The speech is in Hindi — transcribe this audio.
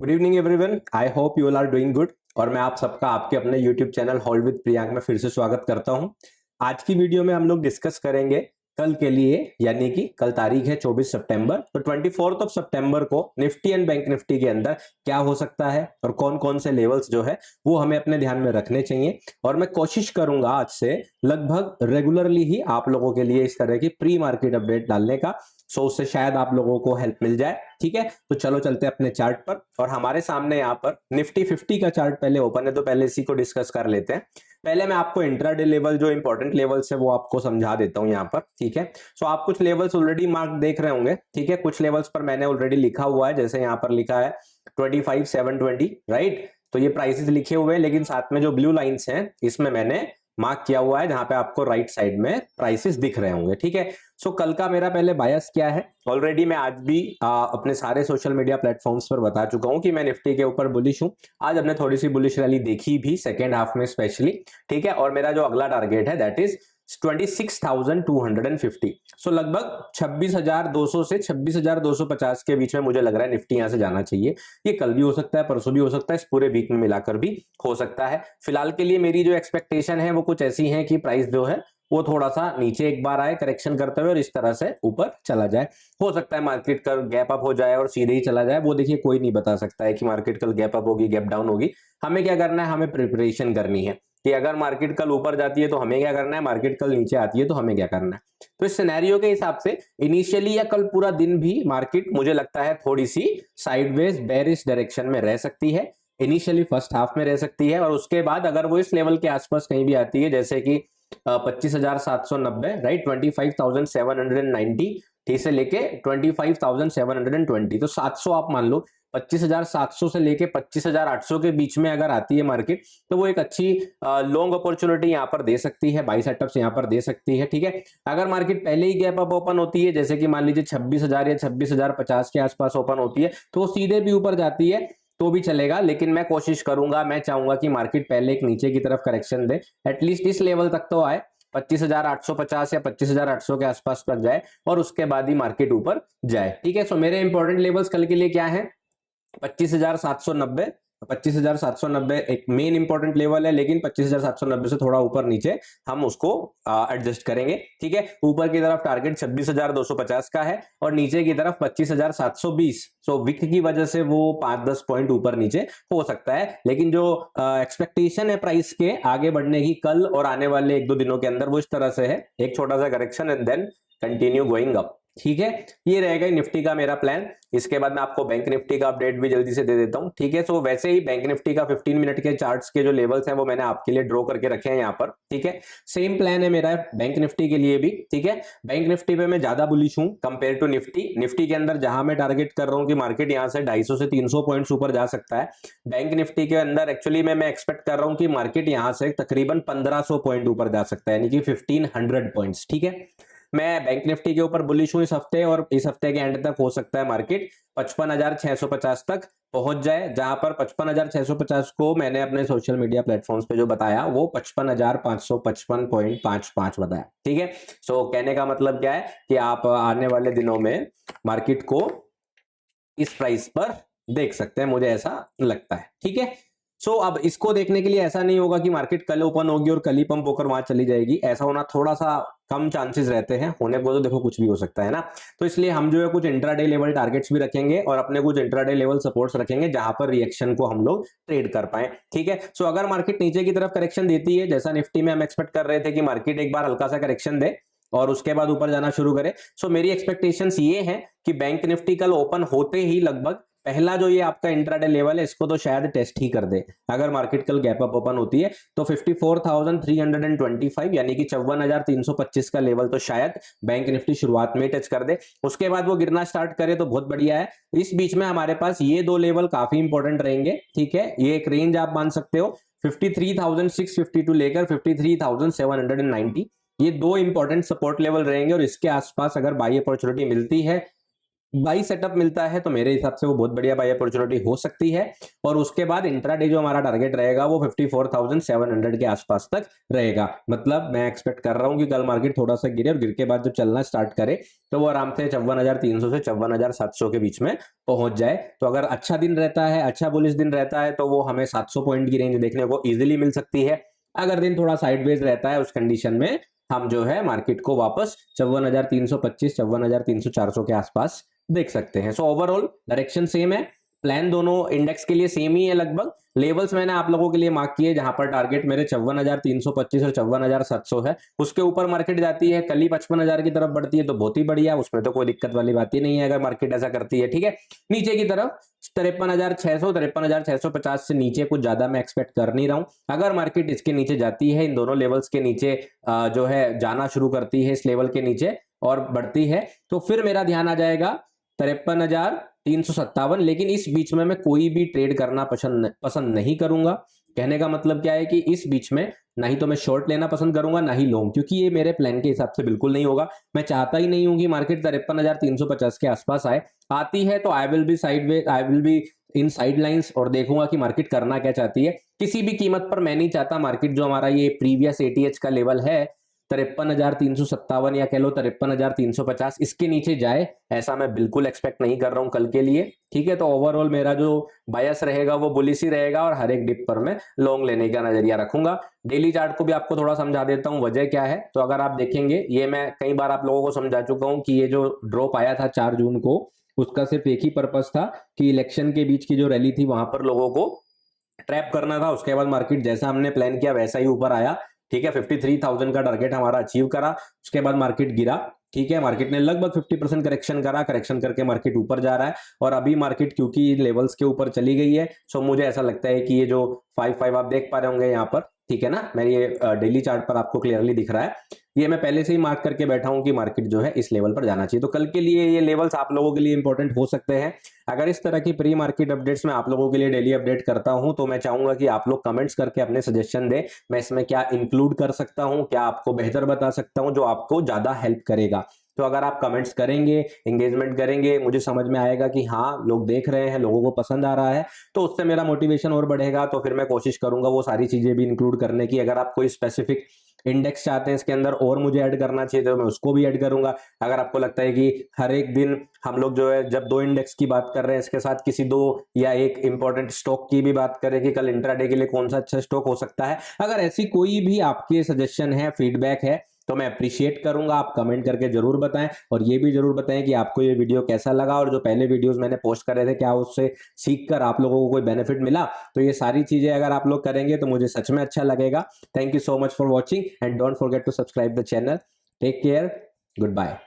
Good evening everyone. I hope you all are doing good. और मैं आप सबका आपके अपने YouTube channel hold with Priyank में फिर से स्वागत करता हूं। आज की वीडियो में हम लोग डिस्कस करेंगे कल के लिए, यानी कि कल तारीख है 24 सितंबर। तो 24 सितंबर को निफ्टी एंड बैंक निफ्टी के अंदर क्या हो सकता है और कौन कौन से लेवल्स जो है वो हमें अपने ध्यान में रखने चाहिए। और मैं कोशिश करूंगा आज से लगभग रेगुलरली ही आप लोगों के लिए इस तरह की प्री मार्केट अपडेट डालने का। सो उससे शायद आप लोगों को हेल्प मिल जाए। ठीक है, तो चलो चलते हैं अपने चार्ट पर। और हमारे सामने यहाँ पर निफ्टी 50 का चार्ट पहले ओपन है, तो पहले इसी को डिस्कस कर लेते हैं। पहले मैं आपको इंट्राडे लेवल जो इंपॉर्टेंट लेवल्स है वो आपको समझा देता हूं यहाँ पर। ठीक है, सो आप कुछ लेवल्स ऑलरेडी मार्क देख रहे होंगे। ठीक है, कुछ लेवल्स पर मैंने ऑलरेडी लिखा हुआ है, जैसे यहाँ पर लिखा है 25,720, राइट। तो ये प्राइसेस लिखे हुए हैं, लेकिन साथ में जो ब्लू लाइंस हैं इसमें मैंने मार्क किया हुआ है, जहां पे आपको राइट साइड में प्राइसेस दिख रहे होंगे। ठीक है, सो कल का मेरा पहले बायस क्या है, ऑलरेडी मैं आज भी अपने सारे सोशल मीडिया प्लेटफॉर्म्स पर बता चुका हूं कि मैं निफ्टी के ऊपर बुलिश हूं। आज हमने थोड़ी सी बुलिश रैली देखी भी सेकेंड हाफ में स्पेशली। ठीक है, और मेरा जो अगला टारगेट है दैट इज 26,250। सो लगभग 26,200 से 26,250 के बीच में मुझे लग रहा है निफ्टी यहां से जाना चाहिए। ये कल भी हो सकता है, परसों भी हो सकता है, इस पूरे वीक में मिलाकर भी हो सकता है। फिलहाल के लिए मेरी जो एक्सपेक्टेशन है वो कुछ ऐसी है कि प्राइस जो है वो थोड़ा सा नीचे एक बार आए करेक्शन करते हुए और इस तरह से ऊपर चला जाए। हो सकता है मार्केट कल गैप अप हो जाए और सीधे ही चला जाए, वो देखिए कोई नहीं बता सकता है कि मार्केट कल गैप अप होगी गैप डाउन होगी। हमें क्या करना है, हमें प्रिपरेशन करनी है कि अगर मार्केट कल ऊपर जाती है तो हमें क्या करना है, मार्केट कल नीचे आती है तो हमें क्या करना है। तो इस सिनेरियो के हिसाब से इनिशियली या कल पूरा दिन भी मार्केट मुझे लगता है थोड़ी सी साइडवेज बेरिश डायरेक्शन में रह सकती है। इनिशियली फर्स्ट हाफ में रह सकती है, और उसके बाद अगर वो इस लेवल के आसपास कहीं भी आती है, जैसे कि 25,790, राइट, 25,790, ठीक से लेके 25,720, तो 700 आप मान लो। 25,700 से लेके 25,800 के बीच में अगर आती है मार्केट, तो वो एक अच्छी लॉन्ग अपॉर्चुनिटी यहां पर दे सकती है, बाई सेटअप्स यहां पर दे सकती है। ठीक है, अगर मार्केट पहले ही गैप अप ओपन होती है, जैसे कि मान लीजिए 26,000 या 26,050 के आसपास ओपन होती है, तो वो सीधे भी ऊपर जाती है तो भी चलेगा। लेकिन मैं कोशिश करूंगा, मैं चाहूंगा कि मार्केट पहले एक नीचे की तरफ करेक्शन दे, एटलीस्ट इस लेवल तक तो आए, 25,850 या 25,800 के आसपास तक जाए, और उसके बाद ही मार्केट ऊपर जाए। ठीक है, सो मेरे इंपॉर्टेंट लेवल्स कल के लिए क्या है, 25,790। 25,790 एक मेन इंपॉर्टेंट लेवल है, लेकिन 25,790 से थोड़ा ऊपर नीचे हम उसको एडजस्ट करेंगे। ठीक है, ऊपर की तरफ टारगेट 26,250 का है और नीचे की तरफ 25,720। सो विक की वजह से वो 5-10 पॉइंट ऊपर नीचे हो सकता है, लेकिन जो एक्सपेक्टेशन है प्राइस के आगे बढ़ने की कल और आने वाले 1-2 दिनों के अंदर, वो इस तरह से है, एक छोटा सा correction and then continue going up. ठीक है, ये रहेगा निफ्टी का मेरा प्लान। इसके बाद मैं आपको बैंक निफ्टी का अपडेट भी जल्दी से दे देता हूं। ठीक है, सो वैसे ही बैंक निफ्टी का 15 मिनट के चार्ट्स के जो लेवल्स हैं वो मैंने आपके लिए ड्रॉ करके रखे हैं यहाँ पर। ठीक है, सेम प्लान है मेरा बैंक निफ्टी के लिए भी। ठीक है, बैंक निफ्टी पे मैं ज्यादा बुलिश हूं कंपेयर टू निफ्टी। निफ्टी के अंदर जहां मैं टारगेट कर रहा हूं कि मार्केट यहां से 250 से 300 पॉइंट्स ऊपर जा सकता है, बैंक निफ्टी के अंदर एक्चुअली मैं एक्सपेक्ट कर रहा हूं कि मार्केट यहां से तकरीबन 1,500 पॉइंट ऊपर जा सकता है, यानी कि 1,500 पॉइंट्स। ठीक है, मैं बैंक निफ्टी के ऊपर बुलिश हूं इस हफ्ते, और इस हफ्ते के एंड तक हो सकता है मार्केट 55,650 तक पहुंच जाए, जहां पर 55,650 को मैंने अपने सोशल मीडिया प्लेटफॉर्म्स पे जो बताया वो 55,555.55 बताया। ठीक है, सो कहने का मतलब क्या है कि आप आने वाले दिनों में मार्केट को इस प्राइस पर देख सकते हैं, मुझे ऐसा लगता है। ठीक है, सो अब इसको देखने के लिए ऐसा नहीं होगा कि मार्केट कल ओपन होगी और कल ही पंप होकर वहां चली जाएगी, ऐसा होना थोड़ा सा कम चांसेस रहते हैं, होने को तो देखो कुछ भी हो सकता है ना। तो इसलिए हम जो है कुछ इंट्राडे लेवल टारगेट्स भी रखेंगे और अपने कुछ इंट्राडे लेवल सपोर्ट्स रखेंगे, जहां पर रिएक्शन को हम लोग ट्रेड कर पाए। ठीक है, सो अगर मार्केट नीचे की तरफ करेक्शन देती है, जैसा निफ्टी में हम एक्सपेक्ट कर रहे थे कि मार्केट एक बार हल्का सा करेक्शन दे और उसके बाद ऊपर जाना शुरू करे, सो मेरी एक्सपेक्टेशंस ये है कि बैंक निफ्टी कल ओपन होते ही लगभग पहला जो ये आपका इंट्राडे लेवल है इसको तो शायद टेस्ट ही कर दे। अगर मार्केट कल गैप अप ओपन होती है तो 54,325 यानी कि 54,325 का लेवल तो शायद बैंक निफ्टी शुरुआत में टच कर दे। उसके बाद वो गिरना स्टार्ट करे तो बहुत बढ़िया है। इस बीच में हमारे पास ये दो लेवल काफी इंपॉर्टेंट रहेंगे। ठीक है, ये एक रेंज आप मान सकते हो 53,652 लेकर 53,790, ये दो इंपॉर्टेंट सपोर्ट लेवल रहेंगे, और इसके आसपास अगर बाई अपॉर्चुनिटी मिलती है बाई सेटअप मिलता है तो मेरे हिसाब से वो बहुत बढ़िया बाई अपॉर्चुनिटी हो सकती है। और उसके बाद इंट्राडे जो हमारा टारगेट रहेगा वो 54,700 के आसपास तक रहेगा। मतलब मैं एक्सपेक्ट कर रहा हूं कि कल मार्केट थोड़ा सा गिरे और गिर के बाद जब चलना स्टार्ट करे तो वो आराम से 54,300 से 54,700 के बीच में पहुंच जाए। तो अगर अच्छा दिन रहता है, अच्छा बुलिश दिन रहता है, तो वो हमें 700 पॉइंट की रेंज देखने को इजिली मिल सकती है। अगर दिन थोड़ा साइडवेज रहता है, उस कंडीशन में हम जो है मार्केट को वापस 54,325, 54,300-400 के आसपास देख सकते हैं। सो ओवरऑल डायरेक्शन सेम है, प्लान दोनों इंडेक्स के लिए सेम ही है लगभग। लेवल्स मैंने आप लोगों के लिए मार्क किए जहां पर टारगेट मेरे 54,325 और 54,700 है। उसके ऊपर मार्केट जाती है, कल ही 55,000 की तरफ बढ़ती है तो बहुत ही बढ़िया, उसमें तो कोई दिक्कत वाली बात ही नहीं है अगर मार्केट ऐसा करती है। ठीक है, नीचे की तरफ 53,600, 53,650 से नीचे कुछ ज्यादा मैं एक्सपेक्ट कर नहीं रहा हूं। अगर मार्केट इसके नीचे जाती है, इन दोनों लेवल्स के नीचे जो है जाना शुरू करती है, इस लेवल के नीचे और बढ़ती है, तो फिर मेरा ध्यान आ जाएगा 53,357। लेकिन इस बीच में मैं कोई भी ट्रेड करना पसंद नहीं करूंगा। कहने का मतलब क्या है कि इस बीच में ना ही तो मैं शॉर्ट लेना पसंद करूंगा ना ही लॉन्ग, क्योंकि ये मेरे प्लान के हिसाब से बिल्कुल नहीं होगा। मैं चाहता ही नहीं हूं कि मार्केट 53,350 के आसपास आए। आती है तो I will be sideways, I will be in sidelines और देखूंगा कि मार्केट करना क्या चाहती है। किसी भी कीमत पर मैं नहीं चाहता मार्केट जो हमारा ये प्रीवियस एटीएच का लेवल है 53,357 या कह लो 53,350, इसके नीचे जाए, ऐसा मैं बिल्कुल एक्सपेक्ट नहीं कर रहा हूं कल के लिए। ठीक है, तो ओवरऑल मेरा जो बायस रहेगा वो बुलिश ही रहेगा और हर एक डिप पर मैं लॉन्ग लेने का नजरिया रखूंगा। डेली चार्ट को भी आपको थोड़ा समझा देता हूं वजह क्या है। तो अगर आप देखेंगे, ये मैं कई बार आप लोगों को समझा चुका हूं कि ये जो ड्रॉप आया था 4 जून को, उसका सिर्फ एक ही पर्पस था कि इलेक्शन के बीच की जो रैली थी वहां पर लोगों को ट्रैप करना था। उसके बाद मार्केट जैसा हमने प्लान किया वैसा ही ऊपर आया। ठीक है, 53,000 का टारगेट हमारा अचीव करा। उसके बाद मार्केट गिरा। ठीक है, मार्केट ने लगभग 50% करेक्शन करा, करेक्शन करके मार्केट ऊपर जा रहा है। और अभी मार्केट क्योंकि लेवल्स के ऊपर चली गई है, सो मुझे ऐसा लगता है कि ये जो 5 आप देख पा रहे होंगे यहाँ पर, ठीक है ना, मेरी ये डेली चार्ट पर आपको क्लियरली दिख रहा है, ये मैं पहले से ही मार्क करके बैठा हूं कि मार्केट जो है इस लेवल पर जाना चाहिए। तो कल के लिए ये लेवल्स आप लोगों के लिए इंपॉर्टेंट हो सकते हैं। अगर इस तरह की प्री मार्केट अपडेट्स मैं आप लोगों के लिए डेली अपडेट करता हूं तो मैं चाहूंगा कि आप लोग कमेंट्स करके अपने सजेशन दें, मैं इसमें क्या इंक्लूड कर सकता हूं, क्या आपको बेहतर बता सकता हूं जो आपको ज्यादा हेल्प करेगा। तो अगर आप कमेंट्स करेंगे, एंगेजमेंट करेंगे, मुझे समझ में आएगा कि हाँ लोग देख रहे हैं, लोगों को पसंद आ रहा है, तो उससे मेरा मोटिवेशन और बढ़ेगा। तो फिर मैं कोशिश करूंगा वो सारी चीजें भी इंक्लूड करने की। अगर आप कोई स्पेसिफिक इंडेक्स चाहते हैं इसके अंदर और मुझे ऐड करना चाहिए तो मैं उसको भी ऐड करूंगा। अगर आपको लगता है कि हर एक दिन हम लोग जो है जब 2 इंडेक्स की बात कर रहे हैं इसके साथ किसी 2 या एक इंपॉर्टेंट स्टॉक की भी बात करें कि कल इंट्राडे के लिए कौन सा अच्छा स्टॉक हो सकता है, अगर ऐसी कोई भी आपके सजेशन है, फीडबैक है, तो मैं अप्रिशिएट करूंगा। आप कमेंट करके जरूर बताएं और ये भी जरूर बताएं कि आपको ये वीडियो कैसा लगा और जो पहले वीडियोस मैंने पोस्ट करे थे क्या उससे सीखकर आप लोगों को कोई बेनिफिट मिला। तो ये सारी चीजें अगर आप लोग करेंगे तो मुझे सच में अच्छा लगेगा। Thank you so much for watching and don't forget to subscribe the channel. Take care, good bye.